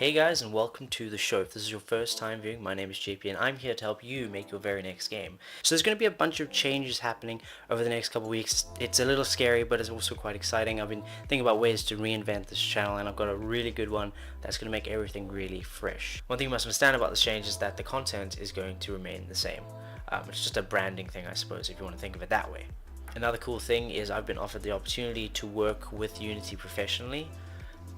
Hey guys, and welcome to the show. If this is your first time viewing, my name is JP and I'm here to help you make your very next game. So there's going to be a bunch of changes happening over the next couple of weeks. It's a little scary, but it's also quite exciting. I've been thinking about ways to reinvent this channel, and I've got a really good one that's going to make everything really fresh. One thing you must understand about this change is that the content is going to remain the same. It's just a branding thing, I suppose, if you want to think of it that way. Another cool thing is I've been offered the opportunity to work with Unity professionally.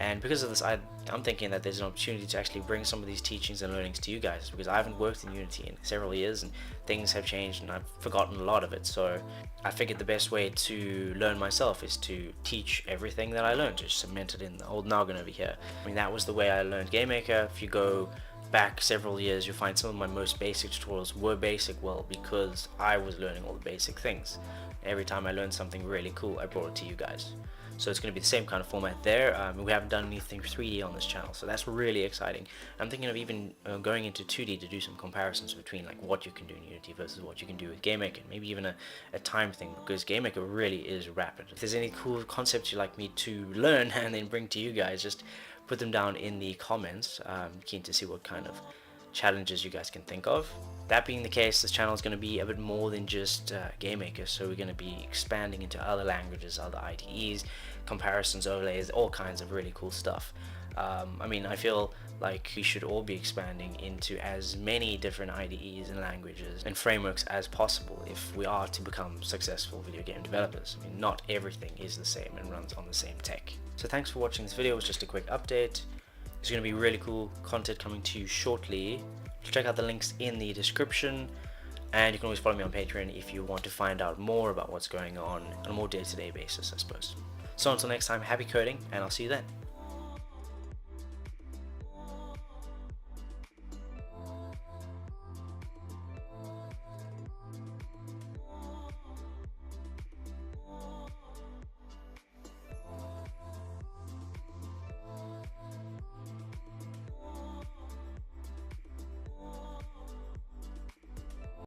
And because of this, I'm thinking that there's an opportunity to actually bring some of these teachings and learnings to you guys, because I haven't worked in Unity in several years and things have changed and I've forgotten a lot of it. So I figured the best way to learn myself is to teach everything that I learned, just cement it in the old noggin over here. I mean, that was the way I learned GameMaker. If you go back several years, you'll find some of my most basic tutorials were basic, well, because I was learning all the basic things. Every time I learned something really cool, I brought it to you guys. So it's going to be the same kind of format there. We haven't done anything 3D on this channel, so that's really exciting. I'm thinking of even going into 2D to do some comparisons between like what you can do in Unity versus what you can do with GameMaker, maybe even a time thing, because GameMaker really is rapid. If there's any cool concepts you'd like me to learn and then bring to you guys, just put them down in the comments. I'm keen to see what kind of challenges you guys can think of. That being the case, this channel is going to be a bit more than just GameMaker, so we're going to be expanding into other languages, other IDEs, comparisons, overlays, all kinds of really cool stuff. I mean, I feel like we should all be expanding into as many different IDEs and languages and frameworks as possible if we are to become successful video game developers. I mean, not everything is the same and runs on the same tech. So thanks for watching this video. It was just a quick update. There's going to be really cool content coming to you shortly. Check out the links in the description, and you can always follow me on Patreon if you want to find out more about what's going on a more day-to-day basis, I suppose. So until next time, happy coding, and I'll see you then.